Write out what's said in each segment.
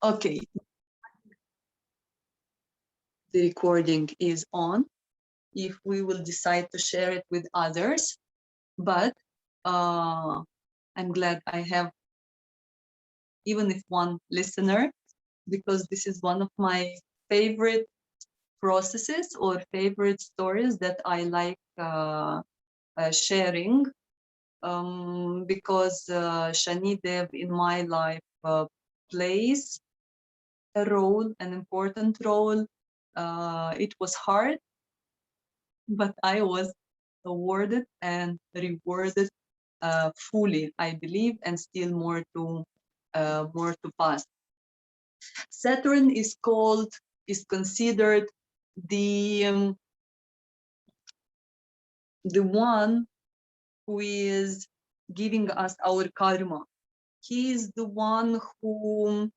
Okay, the recording is on. If we will decide to share it with others, but I'm glad I have even if one listener, because this is one of my favorite processes or favorite stories that I like sharing, because Shanidev in my life plays a role, an important role. It was hard, but I was awarded and rewarded fully, I believe, and still more to pass. Saturn is considered the one who is giving us our karma. He is the one who,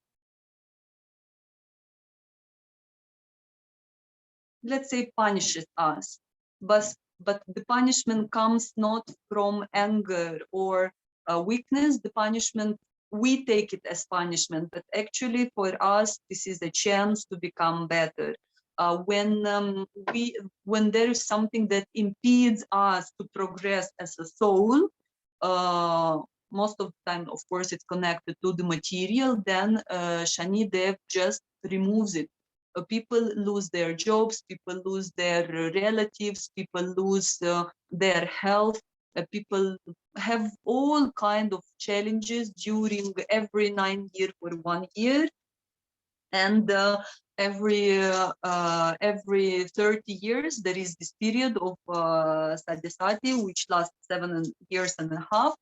let's say, punishes us, but the punishment comes not from anger or weakness. The punishment, we take it as punishment, but actually for us this is a chance to become better. When there is something that impedes us to progress as a soul, most of the time, of course, it's connected to the material, then Shanidev just removes it. People lose their jobs, people lose their relatives, people lose their health, people have all kind of challenges during every 9 years for 1 year, and every 30 years there is this period of Sadhasati, which lasts 7 years and a half.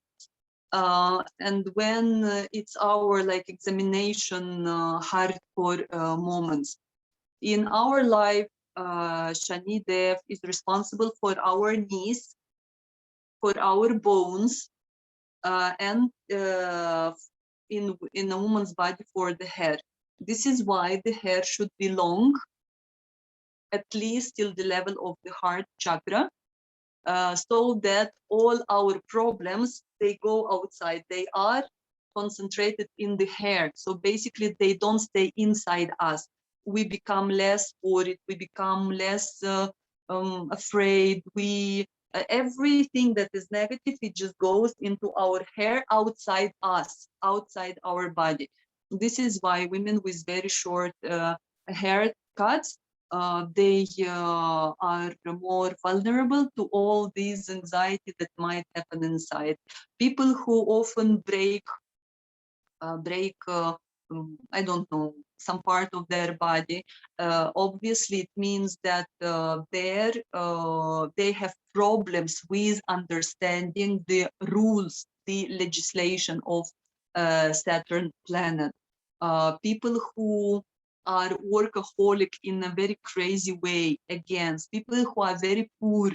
And when it's our like examination hardcore moments in our life, Shanidev is responsible for our knees, for our bones, and in a woman's body for the hair. This is why the hair should be long, at least till the level of the heart chakra, so that all our problems, they go outside. They are concentrated in the hair. So basically they don't stay inside us. We become less worried, we become less afraid. Everything that is negative, it just goes into our hair, outside us, outside our body. This is why women with very short haircuts, they are more vulnerable to all these anxiety that might happen inside. People who often break I don't know, some part of their body, obviously it means that they have problems with understanding the rules, the legislation of Saturn planet. People who are workaholic in a very crazy way, against people who are very poor.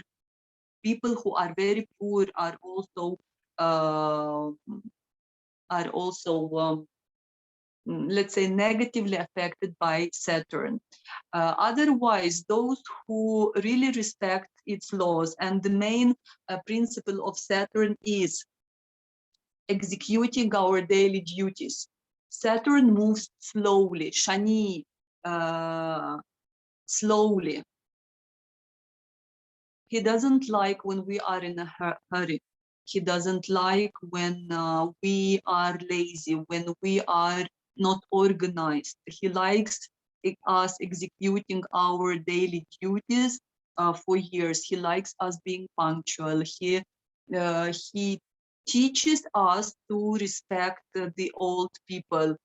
People who are very poor are also let's say, negatively affected by Saturn. Otherwise, those who really respect its laws, and the main principle of Saturn is executing our daily duties. Saturn moves slowly, Shani, slowly. He doesn't like when we are in a hurry. He doesn't like when we are lazy, when we are not organized. He likes us executing our daily duties for years. He likes us being punctual. He teaches us to respect the old people.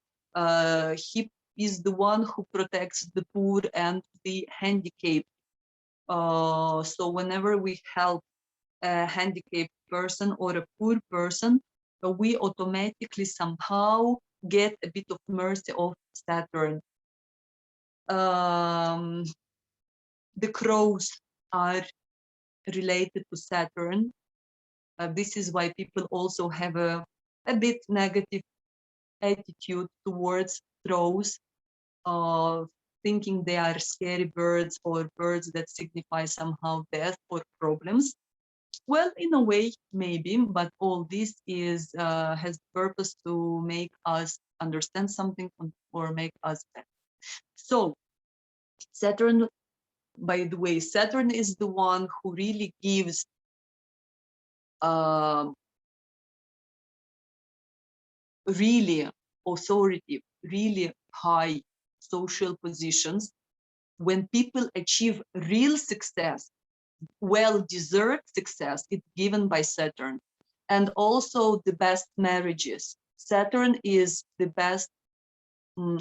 He is the one who protects the poor and the handicapped. So whenever we help a handicapped person or a poor person, we automatically somehow get a bit of mercy of Saturn. The crows are related to Saturn. This is why people also have a bit negative attitude towards crows, thinking they are scary birds or birds that signify somehow death or problems. Well, in a way, maybe, but all this is has purpose to make us understand something or make us better. So Saturn, by the way, Saturn is the one who really gives really authority, really high social positions. When people achieve real success, well-deserved success, it's given by Saturn. And also the best marriages. Saturn is the best,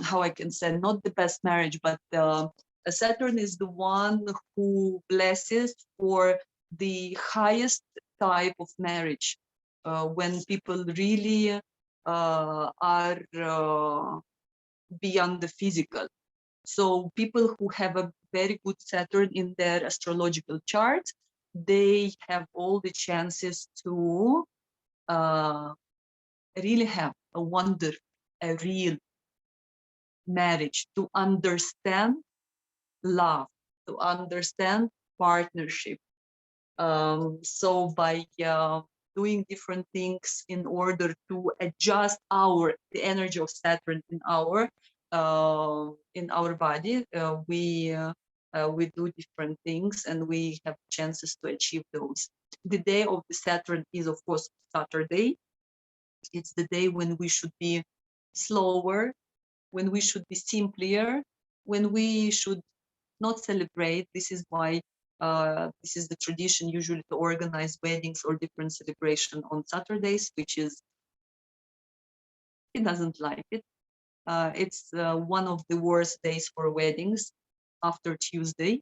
how I can say, not the best marriage, but Saturn is the one who blesses for the highest type of marriage, when people really are beyond the physical. So people who have a very good Saturn in their astrological chart, they have all the chances to really have a wonder, a real marriage, to understand love, to understand partnership. So by doing different things in order to adjust the energy of Saturn in our body, we do different things and we have chances to achieve those. The day of the Saturn is, of course, Saturday. It's the day when we should be slower, when we should be simpler, when we should not celebrate. This is why this is the tradition usually to organize weddings or different celebration on Saturdays, which is, he doesn't like it. It's one of the worst days for weddings after Tuesday.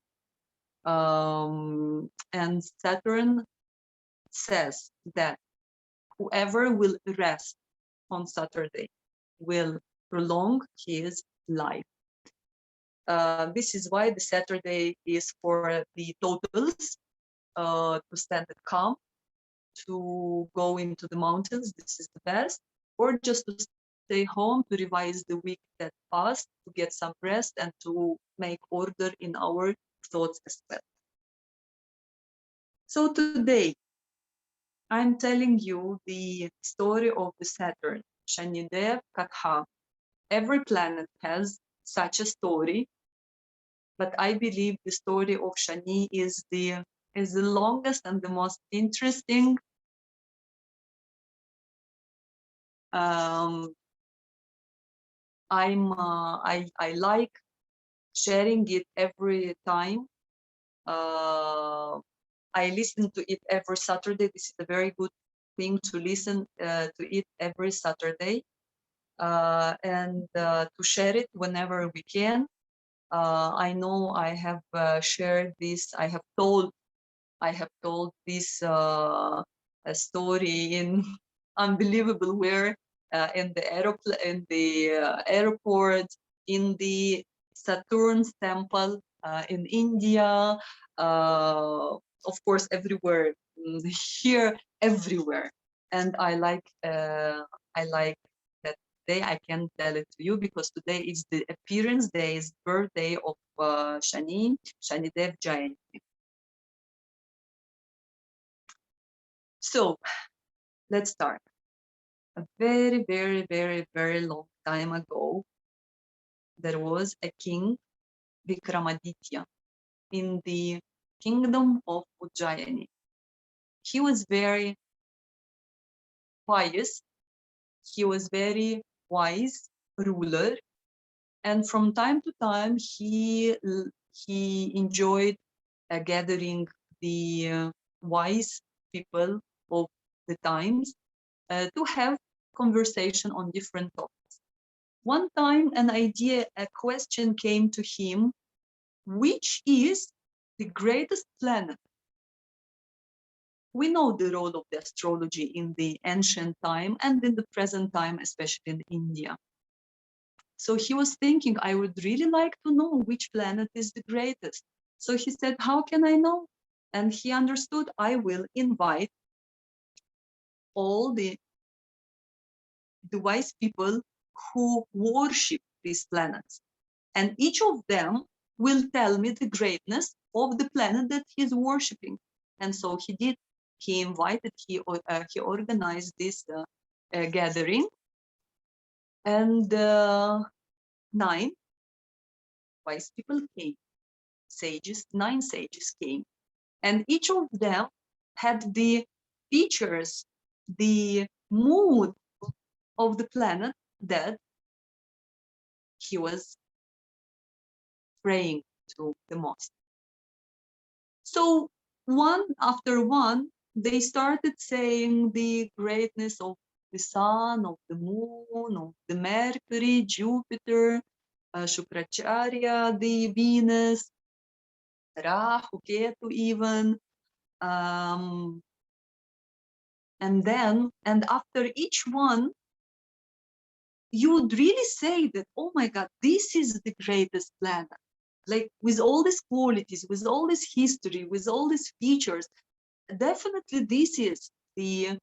And Saturn says that whoever will rest on Saturday will prolong his life. This is why the Saturday is for the totals, to stand at calm, to go into the mountains, this is the best, or just to stay home, to revise the week that passed, to get some rest and to make order in our thoughts as well. So today, I'm telling you the story of the Saturn, Shanidev Katha. Every planet has such a story, but I believe the story of Shani is the longest and the most interesting. I like sharing it every time. I listen to it every Saturday. This is a very good thing to listen to it every Saturday, and to share it whenever we can. I know I have shared this. I have told this story in unbelievable where, in the airport, in the Saturn's temple in India, of course everywhere, here, everywhere. And I like that day. I can tell it to you because today is the appearance day, is birthday of Shanidev Jayanti. So let's start. A very, very, very, very long time ago, there was a king, Vikramaditya, in the kingdom of Ujjayini. He was very pious. He was very wise ruler, and from time to time he enjoyed gathering the wise people of the times to have conversation on different topics. One time a question came to him: which is the greatest planet? We know the role of the astrology in the ancient time and in the present time, especially in India. So he was thinking, I would really like to know which planet is the greatest. So he said, how can I know? And he understood, I will invite all the wise people who worship these planets. And each of them will tell me the greatness of the planet that he's worshiping. And so he did. He invited, he organized this gathering. And 9 wise people came, sages, 9 sages came, and each of them had the features, the mood of the planet that he was praying to the most. So one after one, they started saying the greatness of the sun, of the moon, of the Mercury, Jupiter, Shukracharya, the Venus, Rahu, Ketu even. And after each one, you would really say that, oh my God, this is the greatest planet. Like with all these qualities, with all this history, with all these features, definitely this is the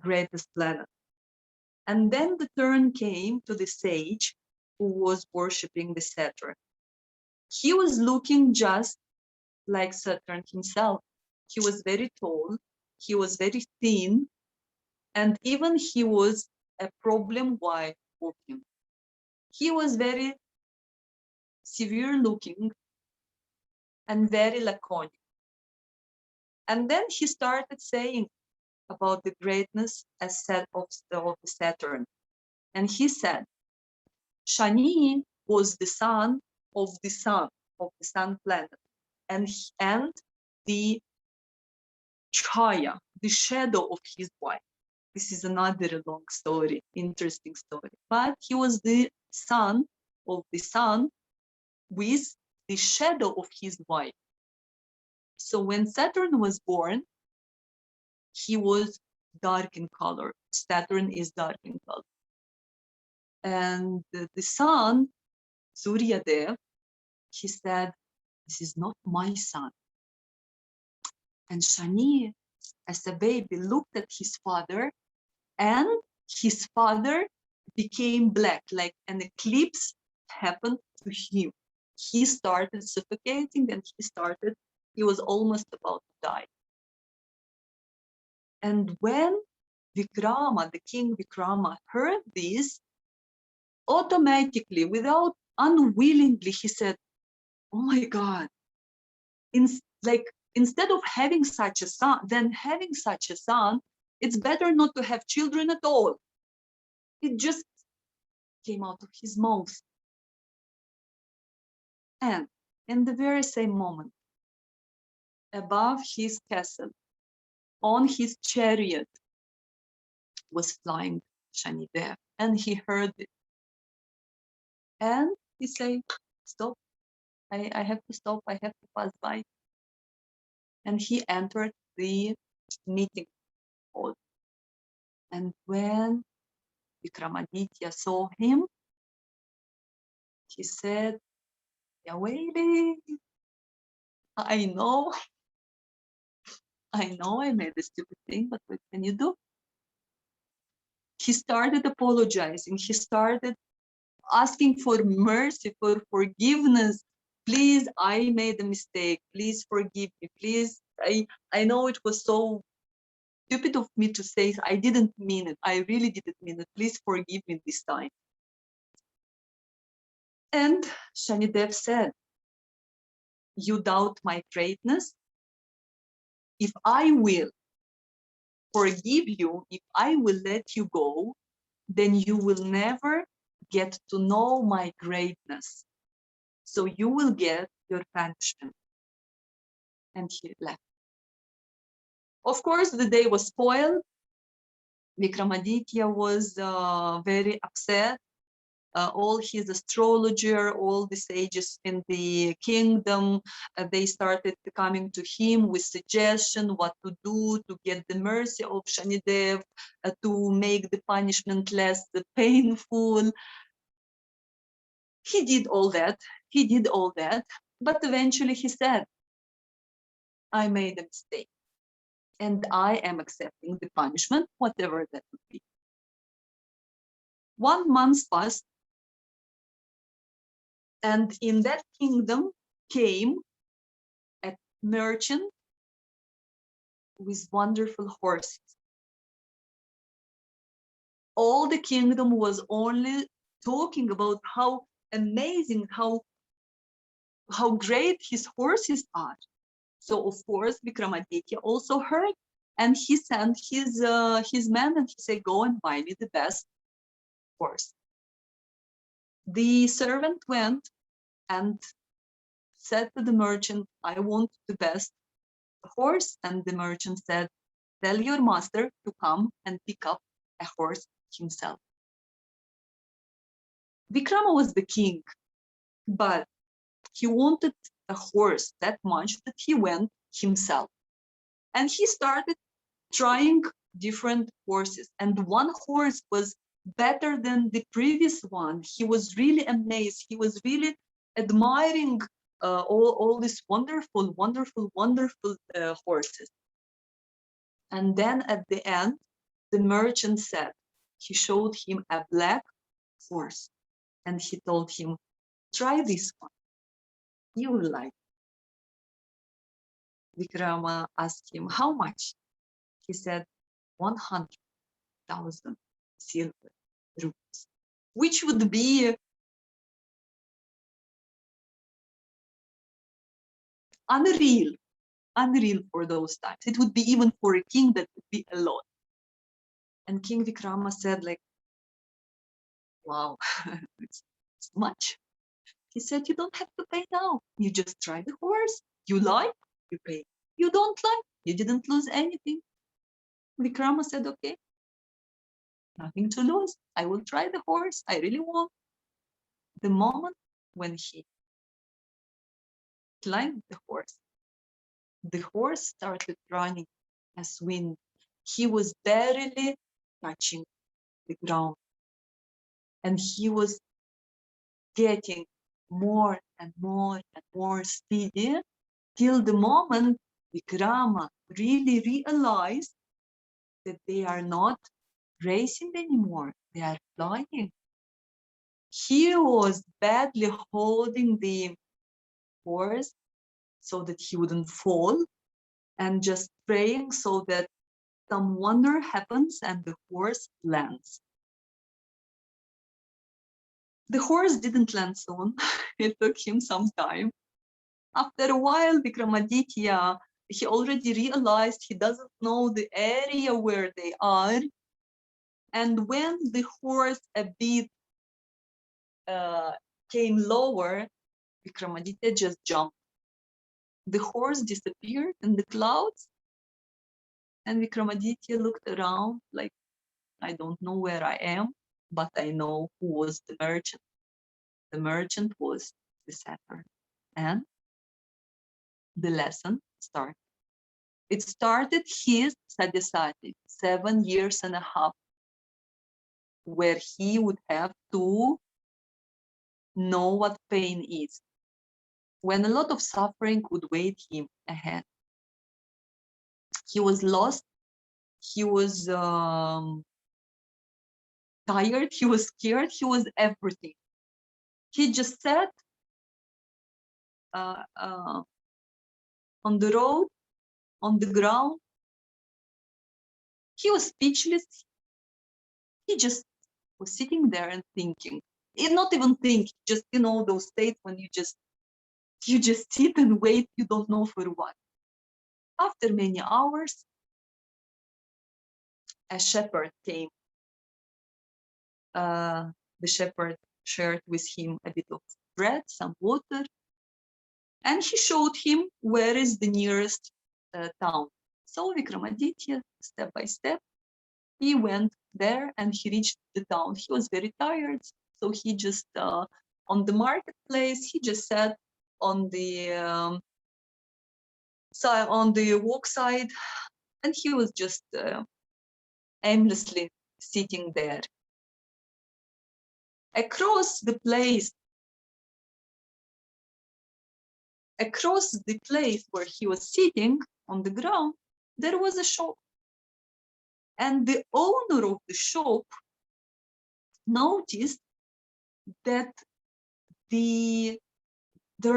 greatest planet. And then the turn came to the sage who was worshipping the Saturn. He was looking just like Saturn himself. He was very tall, he was very thin, and even he was a problem while walking. He was very severe looking and very laconic. And then he started saying about the greatness of Saturn. And he said, Shani was the son of the sun planet, and the chaya, the shadow of his wife. This is another long story, interesting story. But he was the son of the sun with the shadow of his wife. So when Saturn was born, he was dark in color. Saturn is dark in color. And the son, Suryadev, he said, this is not my son. And Shani, as a baby, looked at his father, and his father became black, like an eclipse happened to him. He started suffocating, and he was almost about to die. And when Vikrama, the king Vikrama, heard this, automatically, without unwillingly, he said, oh my God, instead of having such a son, it's better not to have children at all. It just came out of his mouth. And in the very same moment, above his castle, on his chariot, was flying Shanidev, and he heard it. And he said, stop, I have to stop, I have to pass by. And he entered the meeting hall. And when Vikramaditya saw him, he said, Yaweli, I know I made a stupid thing, but what can you do? He started apologizing. He started asking for mercy, for forgiveness. Please, I made a mistake. Please forgive me. Please, I know it was so stupid of me to say, I didn't mean it. I really didn't mean it. Please forgive me this time. And Shanidev said, you doubt my greatness? If I will forgive you, if I will let you go, then you will never get to know my greatness. So you will get your punishment. And he left. Of course, the day was spoiled. Vikramaditya was very upset. All his astrologer, all the sages in the kingdom, they started coming to him with suggestion what to do to get the mercy of Shanidev, to make the punishment less painful. He did all that. But eventually he said, I made a mistake, and I am accepting the punishment, whatever that would be. 1 month passed, and in that kingdom came a merchant with wonderful horses. All the kingdom was only talking about how amazing, how great his horses are. So of course Vikramaditya also heard, and he sent his men, and he said, go and buy me the best horse. The servant went and said to the merchant, I want the best horse. And the merchant said, tell your master to come and pick up a horse himself. Vikrama was the king, but he wanted a horse that much that he went himself. And he started trying different horses. And one horse was better than the previous one. He was really amazed. He was really admiring all these wonderful horses. And then at the end, the merchant said, he showed him a black horse. And he told him, try this one. You will like it. Vikrama asked him, how much? He said, 100,000 silver rupees, which would be unreal for those times. It would be, even for a king, that would be a lot. And King Vikrama said, like, wow, it's much. He said, you don't have to pay now. You just try the horse. You like, you pay. You don't like, you didn't lose anything. Vikrama said, okay, nothing to lose. I will try the horse. I really want. The moment when he climbed the horse started running as wind. He was barely touching the ground. And he was getting more and more speedy, till the moment Vikrama really realized that they are not racing anymore, they are flying. He was badly holding the horse so that he wouldn't fall, and just praying so that some wonder happens and the horse lands. The horse didn't land soon. It took him some time. After a while, Vikramaditya, he already realized he doesn't know the area where they are. And when the horse a bit came lower, Vikramaditya just jumped. The horse disappeared in the clouds, and Vikramaditya looked around like, I don't know where I am, but I know who was the merchant. The merchant was the Saturn. And the lesson started. It started his sadhya-sati, 7.5 years, where he would have to know what pain is, when a lot of suffering would wait him ahead. He was lost, he was tired, he was scared, he was everything. He just sat on the road, on the ground. He was speechless. He just was sitting there and thinking. Not even think, just, those states when you just sit and wait, you don't know for what. After many hours, a shepherd came. The shepherd shared with him a bit of bread, some water, and he showed him where is the nearest town. So Vikramaditya, step by step, he went there and he reached the town. He was very tired, so he just, on the marketplace, he just sat on the walk side, and he was just aimlessly sitting there. Across the place where he was sitting on the ground, there was a shop. And the owner of the shop noticed that there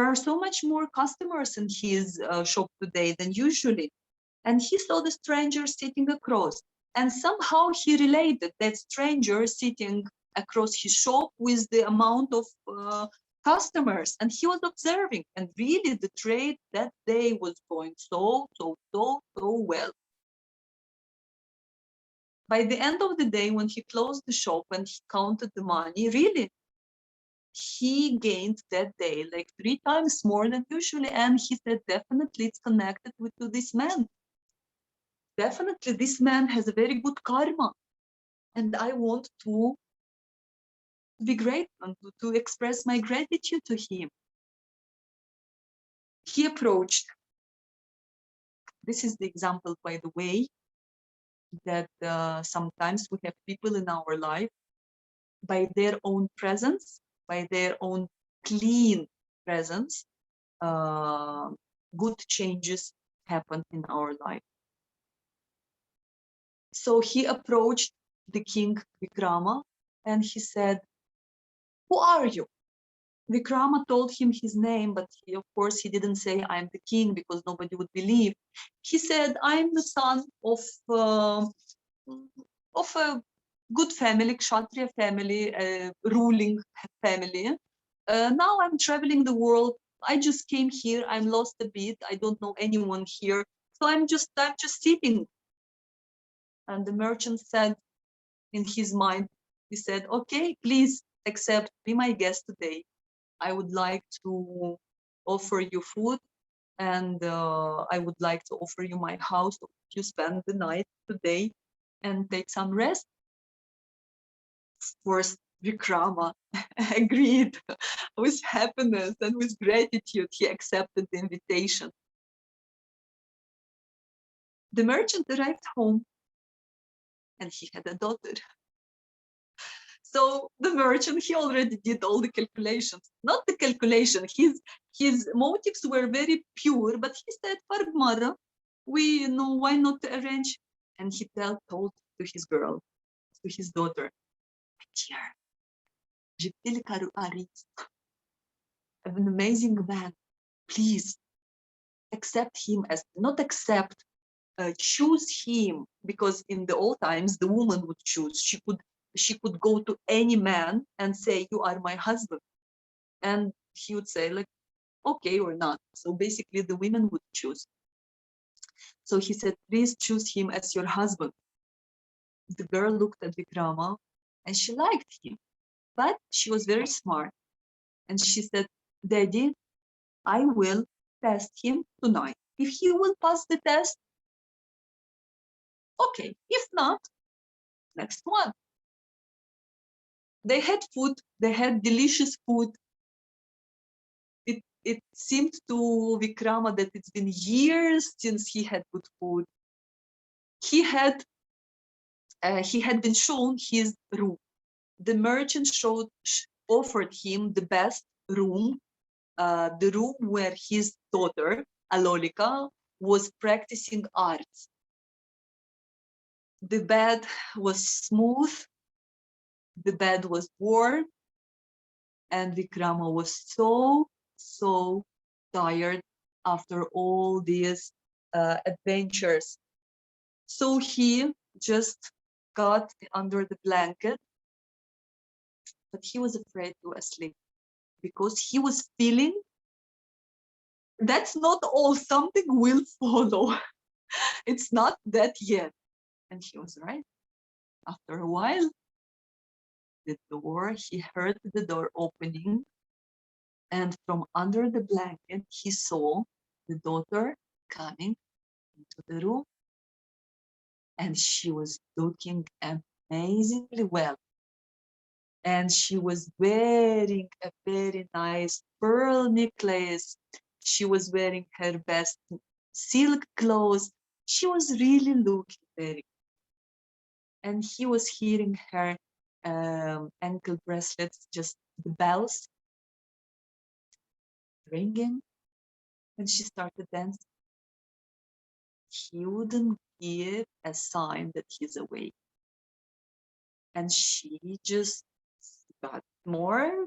are so much more customers in his shop today than usually. And he saw the stranger sitting across. And somehow he related that stranger sitting across his shop with the amount of customers, and he was observing, and really the trade that day was going so well. By the end of the day, when he closed the shop and he counted the money, really, he gained that day like 3 times more than usually. And he said, definitely it's connected to this man. Definitely this man has a very good karma. And I want to be grateful, to express my gratitude to him. He approached. This is the example, by the way, that sometimes we have people in our life, by their own presence, by their own clean presence, good changes happen in our life. So he approached the king Vikrama and he said, who are you? Vikrama told him his name, but he, of course, he didn't say, I'm the king, because nobody would believe. He said, I'm the son of a good family, Kshatriya family, ruling family. Now I'm traveling the world. I just came here. I'm lost a bit. I don't know anyone here. So I'm just sitting. And the merchant said in his mind, he said, okay, please accept, be my guest today. I would like to offer you food, and I would like to offer you my house if you spend the night today and take some rest. Of course, Vikrama agreed with happiness and with gratitude. He accepted the invitation. The merchant arrived home and he had a daughter. So the merchant, he already did all the calculations. Not the calculation, his motives were very pure, but he said, Fargmara, we know, why not arrange? And he told to his girl, to his daughter, dear, an amazing man, please accept him as, not accept, choose him, because in the old times the woman would choose. She could go to any man and say, you are my husband, and he would say like, okay or not. So basically the women would choose. So he said, please choose him as your husband. The girl looked at Vikrama and she liked him, but she was very smart, and she said, Daddy, I will test him tonight. If he will pass the test, okay. If not, next one. They had food, they had delicious food. It seemed to Vikrama that it's been years since he had good food. He had been shown his room. The merchant offered him the best room, the room where his daughter, Alolika, was practicing arts. The bed was smooth, the bed was warm, and Vikrama was so tired after all these adventures. So he just got under the blanket, but he was afraid to sleep because he was feeling that's not all, something will follow. It's not that yet. And he was right. After a while, he heard the door opening, and from under the blanket, he saw the daughter coming into the room, and she was looking amazingly well. And she was wearing a very nice pearl necklace. She was wearing her best silk clothes. She was really looking very good. And he was hearing her ankle bracelets, just the bells ringing, and she started dancing. He wouldn't give a sign that he's awake. And she just got more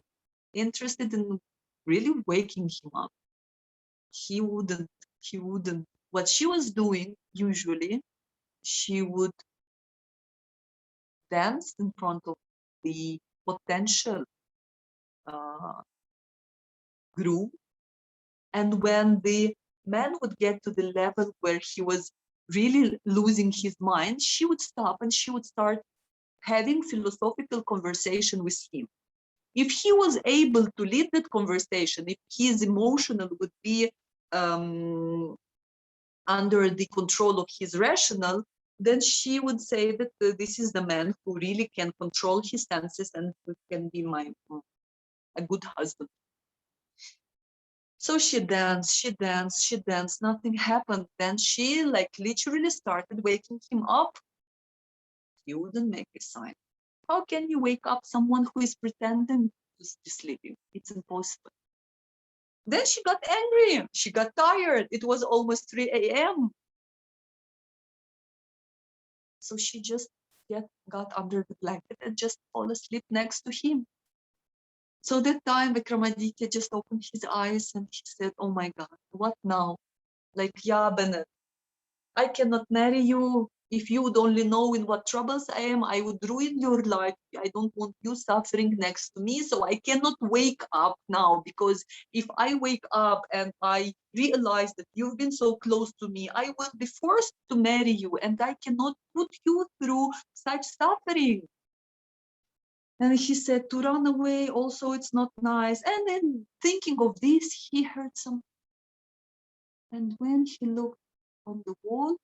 interested in really waking him up. He wouldn't. What she was doing, usually, she would dance in front of the potential grew. And when the man would get to the level where he was really losing his mind, she would stop and she would start having philosophical conversation with him. If he was able to lead that conversation, if his emotional would be under the control of his rational, then she would say that this is the man who really can control his senses and who can be a good husband. So she danced, nothing happened. Then she like literally started waking him up. He wouldn't make a sign. How can you wake up someone who is pretending to be sleeping? It's impossible. Then she got angry. She got tired. It was almost 3 a.m. So she just got under the blanket and just fall asleep next to him. So that time Vikramaditya just opened his eyes and he said, oh my God, what now? Like, yeah, Bennett, I cannot marry you. If you would only know in what troubles I am, I would ruin your life. I don't want you suffering next to me. So I cannot wake up now, because if I wake up and I realize that you've been so close to me, I will be forced to marry you and I cannot put you through such suffering. And he said to run away also, it's not nice. And then thinking of this, he heard some. And when he looked on the wall,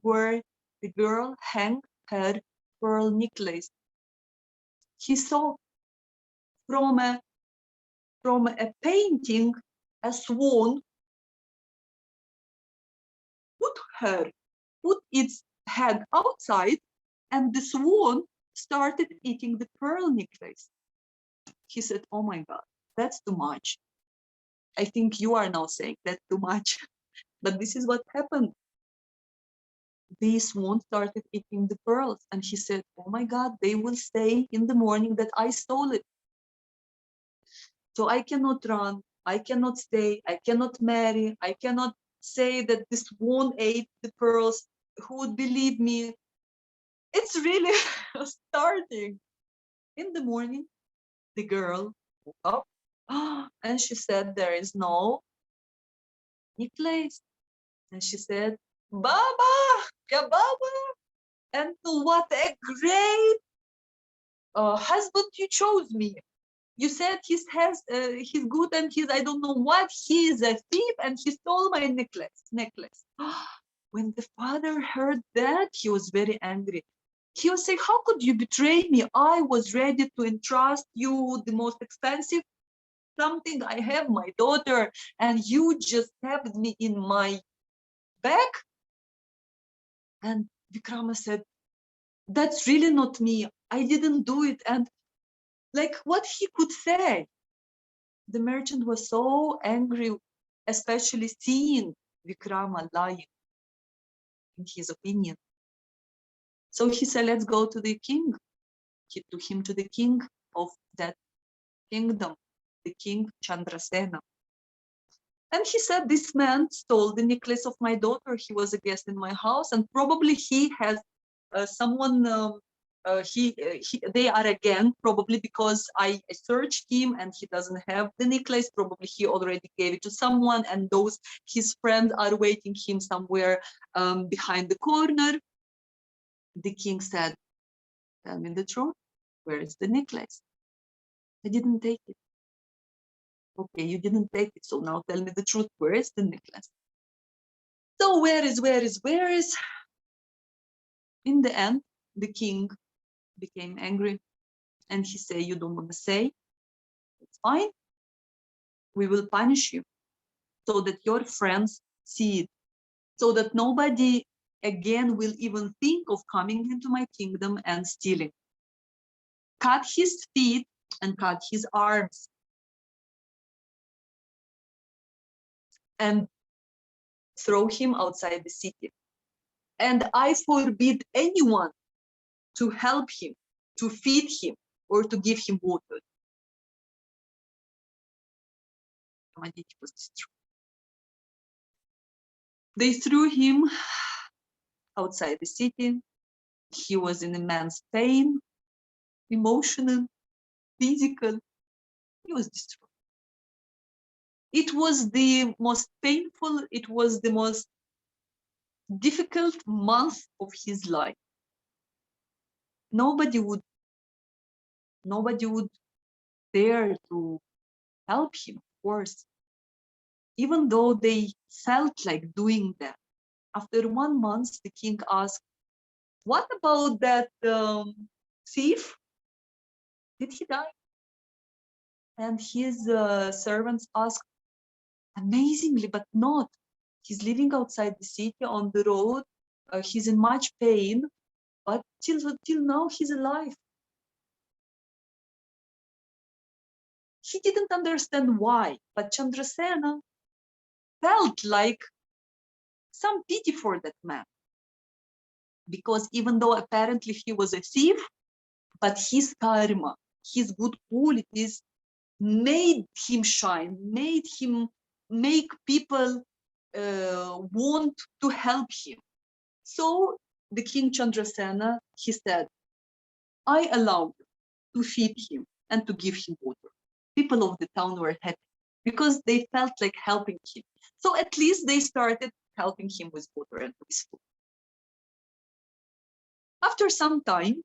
where the girl hung her pearl necklace. He saw from a painting a swan put its head outside, and the swan started eating the pearl necklace. He said, oh my God, that's too much. I think you are now saying that's too much. But this is what happened. The swan started eating the pearls, and he said, oh my God, they will say in the morning that I stole it. So I cannot run, I cannot stay, I cannot marry, I cannot say that this swan ate the pearls. Who would believe me? It's really starting. In the morning, the girl woke up and she said, there is no necklace. And she said, Baba, yeah, Baba. And what a great husband you chose me. You said he's good and he's I don't know what. He is a thief and he stole my necklace. When the father heard that, he was very angry. He was saying, how could you betray me? I was ready to entrust you the most expensive something I have, my daughter, and you just stabbed me in my back. And Vikrama said, that's really not me. I didn't do it. And like what he could say. The merchant was so angry, especially seeing Vikrama lying in his opinion. So he said, let's go to the king. He took him to the king of that kingdom, the king Chandrasena. And he said, this man stole the necklace of my daughter. He was a guest in my house, and probably he has someone, they are a gang, probably because I searched him and he doesn't have the necklace. Probably he already gave it to someone, and those his friends are waiting him somewhere behind the corner. The king said, tell me the truth, where is the necklace? I didn't take it. Okay, you didn't take it, so now tell me the truth, where is the necklace? So where is? In the end, the king became angry and he said, you don't want to say? It's fine. We will punish you so that your friends see it, so that nobody again will even think of coming into my kingdom and stealing. Cut his feet and cut his arms. And throw him outside the city. And I forbid anyone to help him, to feed him, or to give him water. They threw him outside the city. He was in immense pain, emotional, physical. He was destroyed. It was the most painful, it was the most difficult month of his life. Nobody would dare to help him, of course, even though they felt like doing that. After 1 month, the king asked, "What about that thief? Did he die?" And his servants asked, "Amazingly, but not. He's living outside the city on the road. He's in much pain, but till now he's alive." He didn't understand why, but Chandrasena felt like some pity for that man. Because even though apparently he was a thief, but his karma, his good qualities made him shine, made him make people want to help him. So the king Chandrasena, he said, "I allow you to feed him and to give him water." People of the town were happy because they felt like helping him. So at least they started helping him with water and with food. After some time,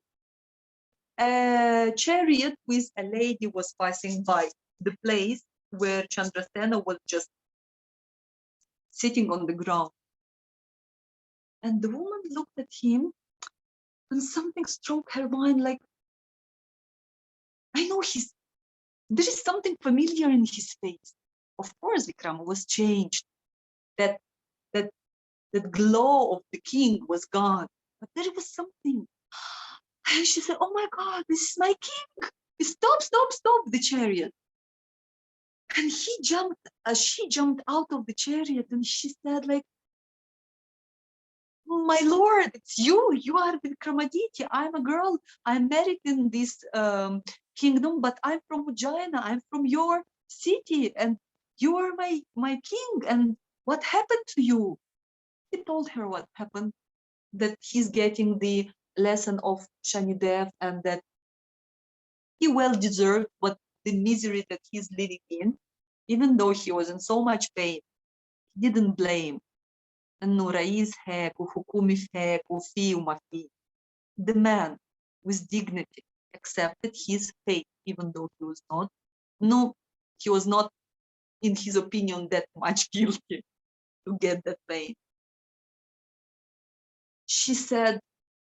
a chariot with a lady was passing by the place where Chandrasena was just sitting on the ground. And the woman looked at him and something struck her mind like, I know there is something familiar in his face. Of course, Vikrama was changed. That glow of the king was gone. But there was something. And she said, "Oh my God, this is my king. Stop, stop, stop the chariot." And she jumped out of the chariot and she said like, "My lord, it's you. You are Vikramaditya. I'm a girl. I'm married in this kingdom, but I'm from Ujjaina. I'm from your city and you are my king. And what happened to you?" He told her what happened, that he's getting the lesson of Shanidev and that he well deserved what the misery that he's living in, even though he was in so much pain. He didn't blame. إنه رئيس هيك وحكومة هيك وفي وما في. The man with dignity accepted his fate, even though he was not, in his opinion, that much guilty to get that pain. She said,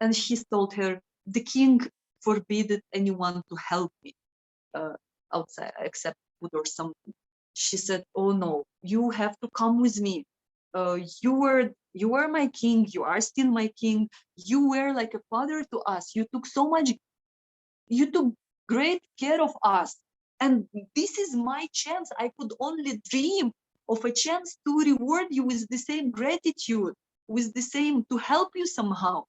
and he told her, "The king forbade anyone to help me outside except food or something." She said, "Oh no, you have to come with me. You were my king. You are still my king. You were like a father to us. You took great care of us. And this is my chance. I could only dream of a chance to reward you with the same gratitude, with the same, to help you somehow."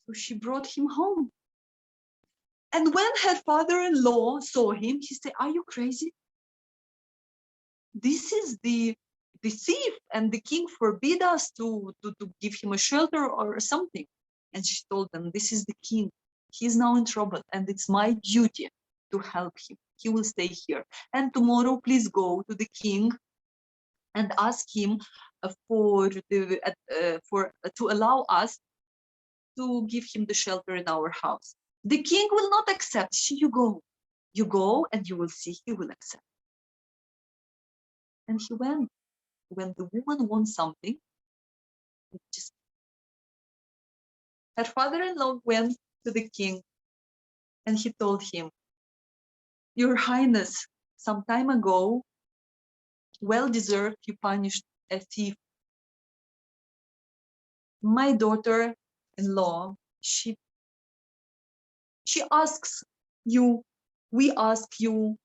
So she brought him home. And when her father-in-law saw him, he said, "Are you crazy? This is the thief, and the king forbid us to give him a shelter or something." And she told them, "This is the king. He's now in trouble, and it's my duty to help him. He will stay here. And tomorrow, please go to the king and ask him to allow us to give him the shelter in our house. The king will not accept. See, you go, and you will see he will accept." And he went. When the woman wants something, her father-in-law went to the king and he told him, "Your Highness, some time ago, well deserved, you punished a thief. My daughter-in-law, she asks you, we ask you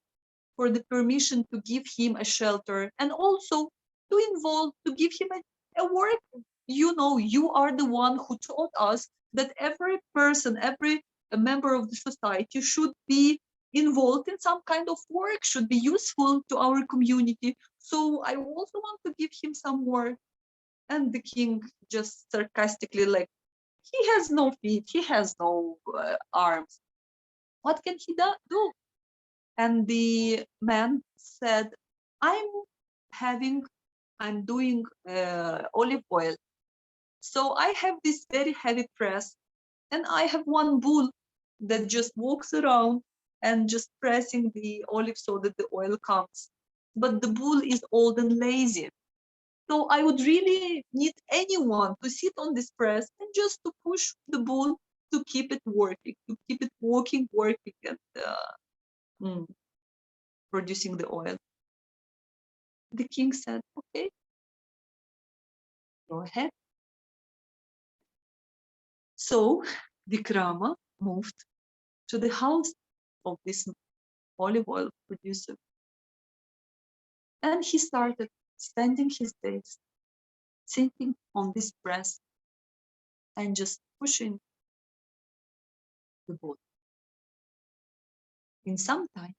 for the permission to give him a shelter and also to give him a work. You are the one who taught us that every person, every member of the society should be involved in some kind of work, should be useful to our community. So I also want to give him some work." And the king just sarcastically, like, He has no feet, he has no arms. What can he do? And the man said, I'm doing olive oil. So I have this very heavy press, and I have one bull that just walks around and just pressing the olive so that the oil comes. But the bull is old and lazy. So I would really need anyone to sit on this press and just to push the bull to keep it working, to keep it working, and producing the oil. The king said, okay, go ahead. So Vikrama moved to the house of this olive oil producer. And he started spending his days sitting on this press and just pushing the boat. In some time,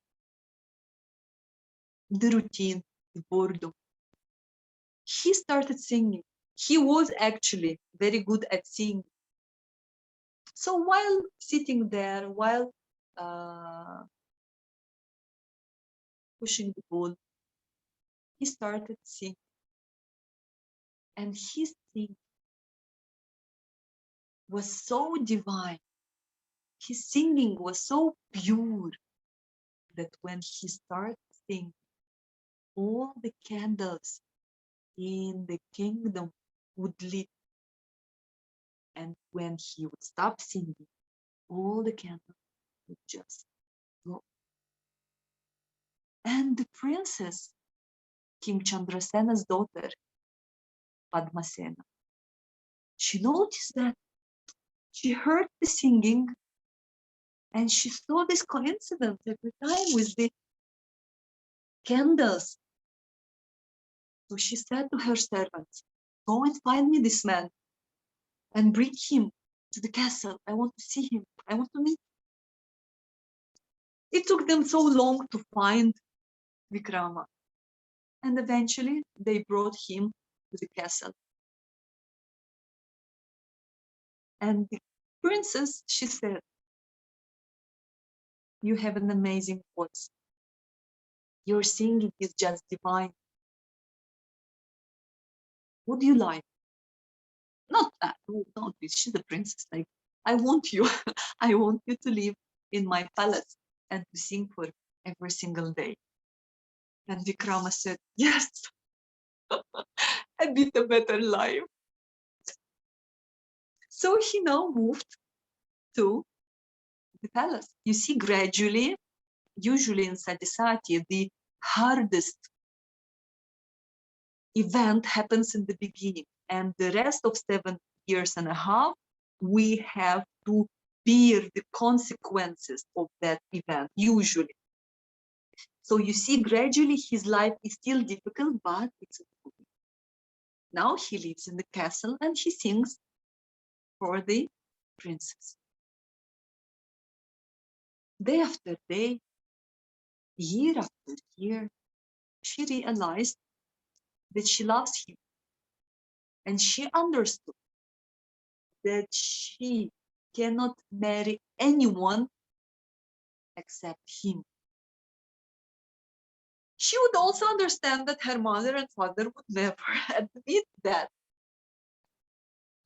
the routine, the boredom, he started singing. He was actually very good at singing. So while sitting there, while pushing the boat, he started singing. And his singing was so divine. His singing was so pure that when he started singing, all the candles in the kingdom would lit. And when he would stop singing, all the candles would just go. And the princess, King Chandrasena's daughter, Padmasena, she noticed that. She heard the singing and she saw this coincidence every time with the candles. So she said to her servants, go and find me this man and bring him to the castle. I want to see him. I want to meet him. It took them so long to find Vikrama. And eventually they brought him to the castle. And the princess, she said, you have an amazing voice. Your singing is just divine. Would you like? Not that, not this. She's a princess. Like, I want you. I want you to live in my palace and to sing for every single day. And Vikrama said, yes, a bit a better life. So he now moved to the palace. You see, gradually, usually in Sadhisati, the hardest event happens in the beginning, and the rest of 7 years and a half, we have to bear the consequences of that event, usually. So you see, gradually his life is still difficult, but it's improving. Now he lives in the castle and he sings for the princess. Day after day, year after year, she realized that she loves him. And she understood that she cannot marry anyone except him. She would also understand that her mother and father would never admit that.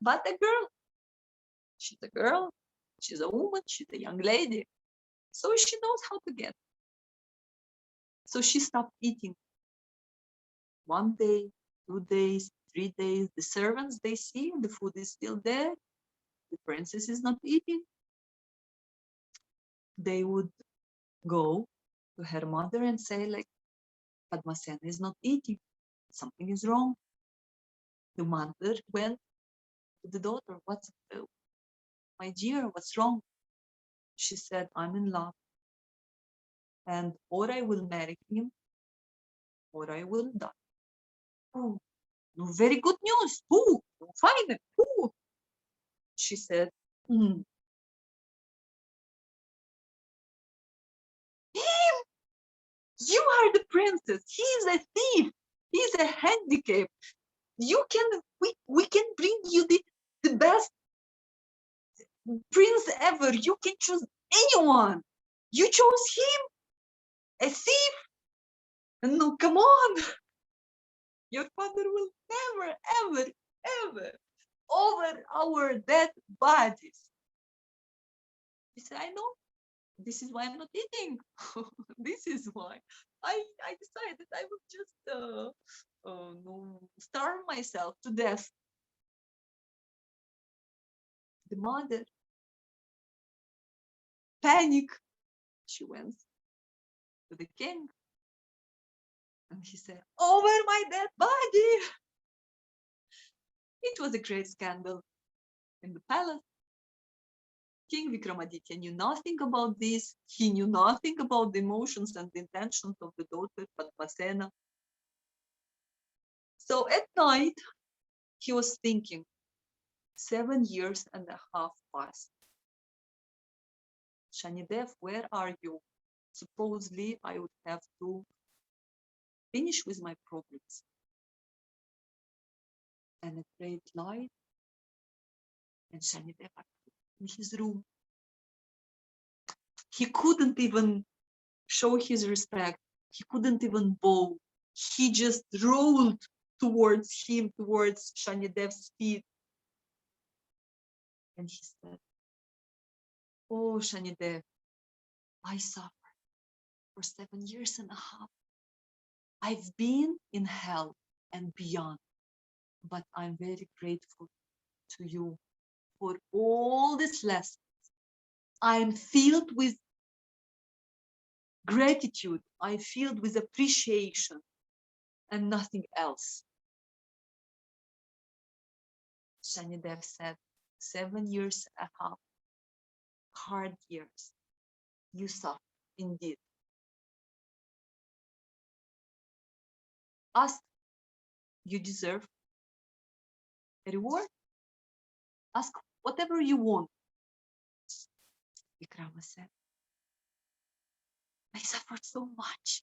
But she's a girl, she's a woman, she's a young lady. So she knows how to get. So she stopped eating. 1 day, 2 days, 3 days. The servants, they see the food is still there. The princess is not eating. They would go to her mother and say, like, Padmasena is not eating. Something is wrong. The mother went to the daughter. My dear, what's wrong? She said, I'm in love. And or I will marry him, or I will die. Oh, very good news. Who? Find him. Who? She said, him. You are the princess. He is a thief. He is a handicap. We can bring you the best prince ever. You can choose anyone. You chose him, a thief. No, come on. Your father will never, ever, ever over our dead bodies. He said, I know. This is why I'm not eating. This is why I decided I will just no, starve myself to death. The mother panic. She went to the king and he said, over my dead body. It was a great scandal in the palace. King Vikramaditya knew nothing about this. He knew nothing about the emotions and the intentions of the daughter Padmasena. So at night, he was thinking, 7 years and a half passed. Shanidev, where are you? Supposedly, I would have to finish with my problems. And a great light, and Shanidev in his room. He couldn't even show his respect. He couldn't even bow. He just rolled towards him, towards Shanidev's feet. And he said, oh, Shanidev, I suffered for 7 years and a half. I've been in hell and beyond, but I'm very grateful to you for all these lessons. I'm filled with gratitude. I'm filled with appreciation and nothing else. Shanidev said, 7 years and a half, hard years. You suffer indeed. Ask, you deserve a reward. Ask whatever you want. Vikrama said, I suffered so much.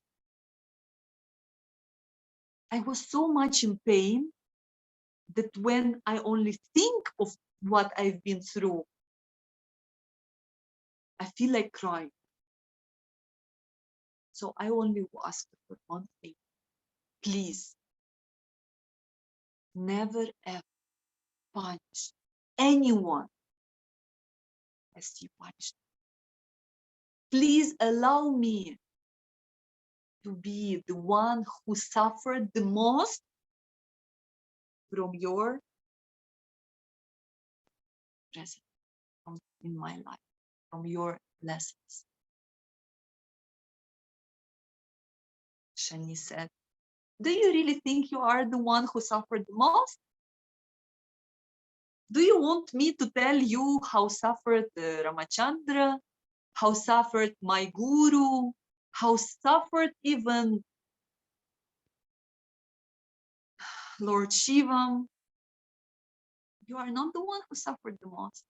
I was so much in pain that when I only think of what I've been through, I feel like crying. So I only ask for one thing. Please, never ever punish anyone as you punished. Please allow me to be the one who suffered the most from your presence in my life, from your lessons. Shani said, do you really think you are the one who suffered the most? Do you want me to tell you how suffered Ramachandra, how suffered my guru, how suffered even Lord Shiva? You are not the one who suffered the most.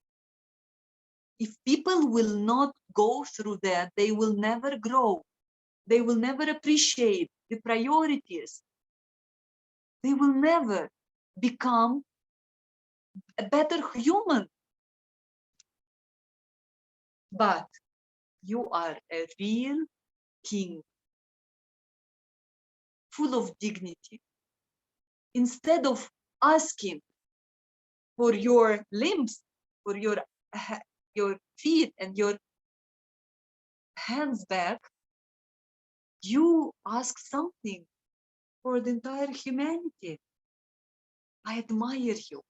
If people will not go through that, they will never grow. They will never appreciate the priorities. They will never become a better human. But you are a real king, full of dignity. Instead of asking for your limbs, for your feet and your hands back, you ask something for the entire humanity. I admire you.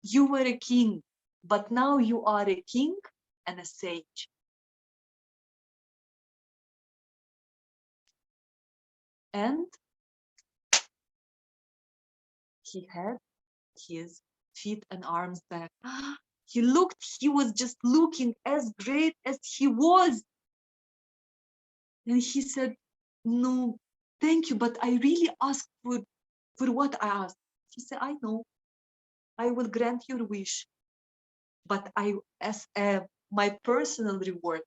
You were a king, but now you are a king and a sage. And he had his feet and arms back. He was just looking as great as he was. And he said, no, thank you, but I really asked for what I asked. He said, I know, I will grant your wish, but as my personal reward,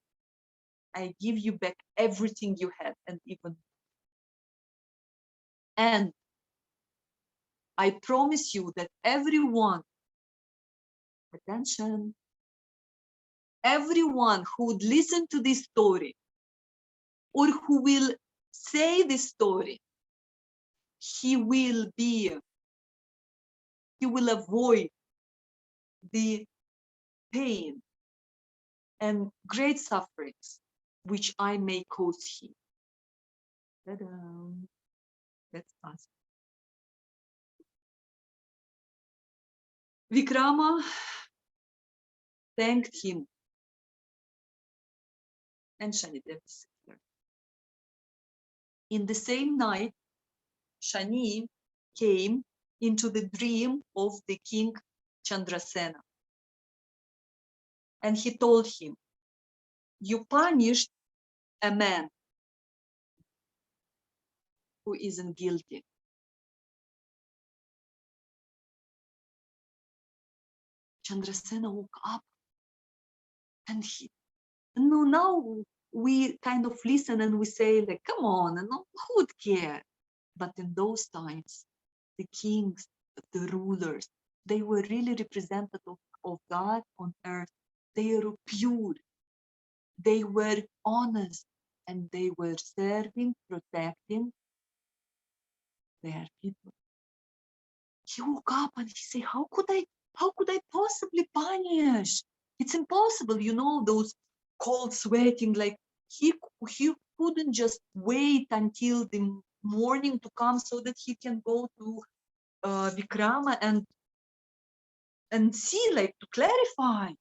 I give you back everything you had and even. And I promise you that everyone, attention, everyone who would listen to this story or who will say this story, he will avoid the pain and great sufferings which I may cause him. Ta-da. That's us. Vikrama thanked him, and Shanidev disappeared. In the same night, Shani came into the dream of the king Chandrasena, and he told him, "You punished a man who isn't guilty." Chandrasena woke up, and now we kind of listen and we say, like, come on, no, who would care? But in those times, the kings, the rulers, they were really representative of God on earth. They were pure, they were honest, and they were serving, protecting their people. He woke up and he said, how could I possibly punish? It's impossible, those cold sweating, like he couldn't just wait until the morning to come so that he can go to Vikrama and see, like, to clarify.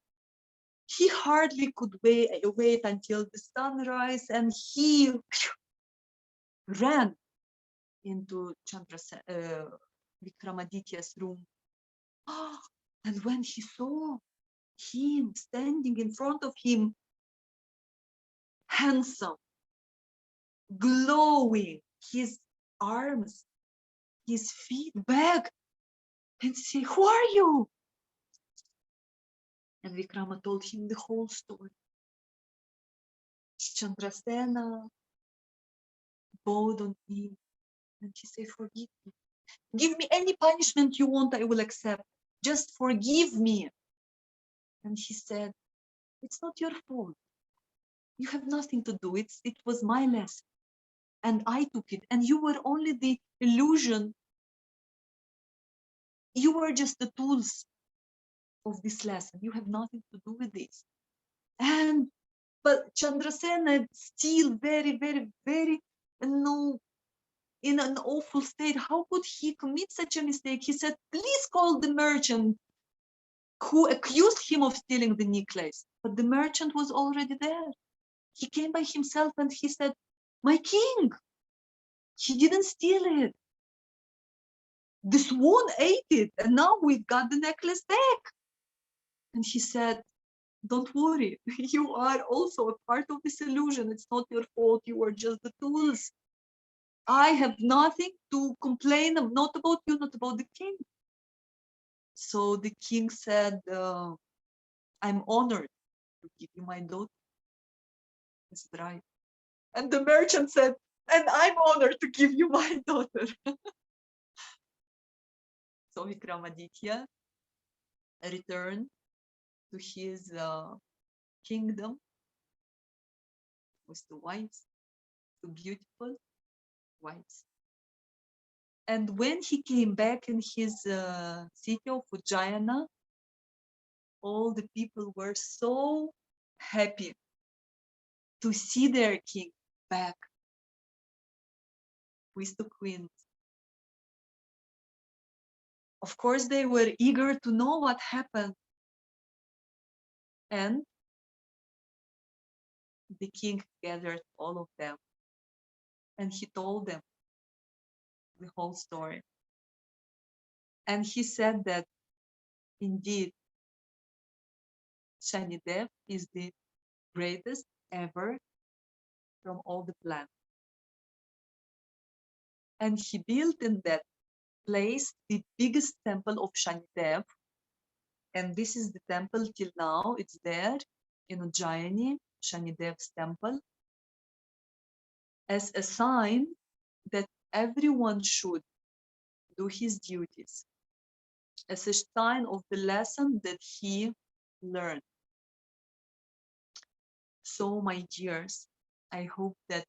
He hardly could wait until the sunrise, and he ran into Vikramaditya's room. And when he saw him standing in front of him, handsome, glowing, his arms, his feet back, and say, "Who are you?" And Vikrama told him the whole story. Chandrasena bowed on him, and he said, "Forgive me. Give me any punishment you want, I will accept. Just forgive me." And he said, "It's not your fault. You have nothing to do. It was my lesson, and I took it. And you were only the illusion. You were just the tools of this lesson. You have nothing to do with this." But Chandrasena still very, very, very, in an awful state. How could he commit such a mistake? He said, "Please call the merchant who accused him of stealing the necklace." But the merchant was already there. He came by himself and he said, "My king, he didn't steal it. The swan ate it, and now we've got the necklace back." And he said, "Don't worry, you are also a part of this illusion. It's not your fault. You are just the tools. I have nothing to complain of, not about you, not about the king." So the king said, "I'm honored to give you my daughter." That's right. And the merchant said, "And I'm honored to give you my daughter." So Vikramaditya returned to his kingdom with two wives, two beautiful wives. And when he came back in his city of Ujjayana, all the people were so happy to see their king back with the queens. Of course, they were eager to know what happened. And the king gathered all of them, and he told them the whole story. And he said that indeed Shanidev is the greatest ever from all the planets. And he built in that place the biggest temple of Shanidev. And this is the temple till now. It's there in Ujjayani, Shanidev's temple, as a sign that everyone should do his duties, as a sign of the lesson that he learned. So, my dears, I hope that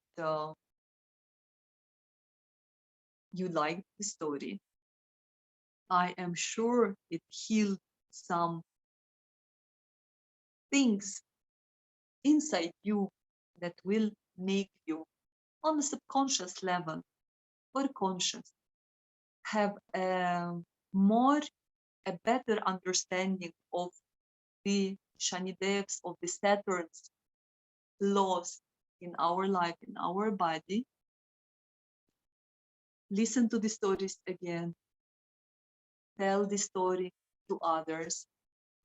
you liked the story. I am sure it healed some things inside you that will make you, on a subconscious level or conscious, have a better understanding of the Shanidevs, of the Saturn's laws in our life, in our body. Listen to the stories again, tell the story to others,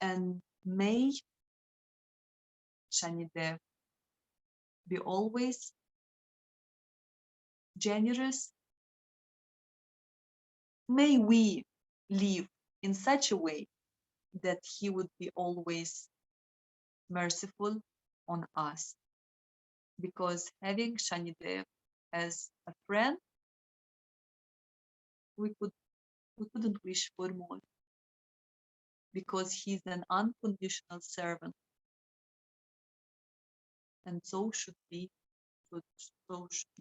and may Shanidev be always generous. May we live in such a way that he would be always merciful on us. Because having Shanidev as a friend, we couldn't wish for more. Because he's an unconditional servant. And so should be.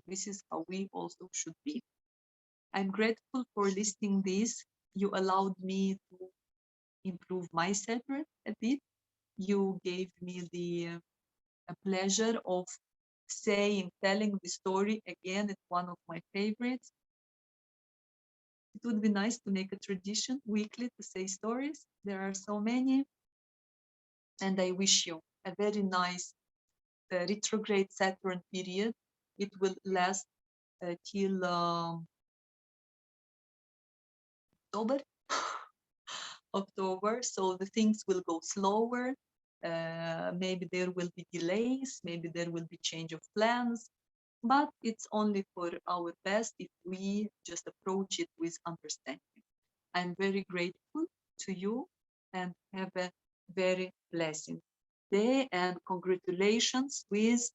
This is how we also should be. I'm grateful for listening this. You allowed me to improve my Saturn a bit. You gave me the pleasure of telling the story again. It's one of my favorites. It would be nice to make a tradition weekly to say stories. There are so many. And I wish you a very nice retrograde Saturn period. It will last till October. October, so the things will go slower. Maybe there will be delays, maybe there will be change of plans, but it's only for our best if we just approach it with understanding. I'm very grateful to you and have a very blessing day, and congratulations with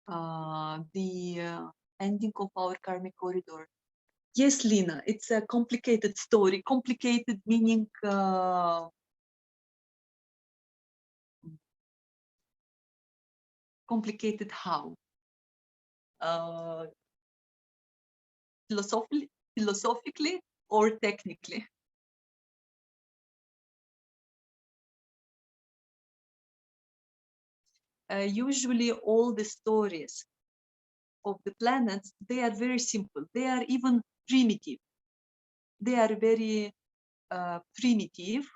the ending of our karmic corridor. Yes, Lina, it's a complicated story. Complicated meaning complicated how? Philosophically or technically? Usually all the stories of the planets, they are very simple. They are even primitive. They are very primitive.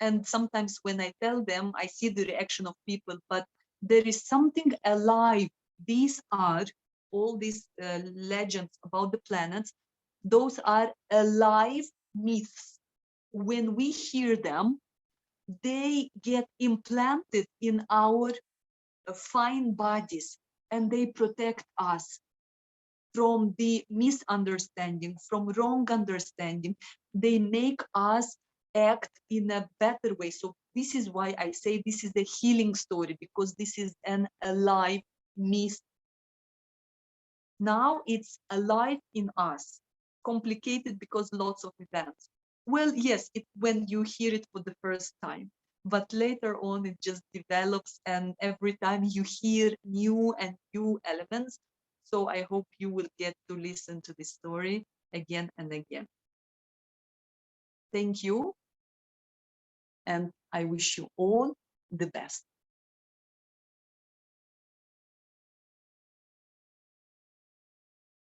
And sometimes when I tell them, I see the reaction of people, but there is something alive. These are all these legends about the planets. Those are alive myths. When we hear them, they get implanted in our fine bodies and they protect us from the misunderstanding, from wrong understanding. They make us act in a better way. So this is why I say this is a healing story, because this is an alive myth. Now it's alive in us, complicated because lots of events. Well, yes, when you hear it for the first time, but later on it just develops, and every time you hear new and new elements. So I hope you will get to listen to this story again and again. Thank you, and I wish you all the best.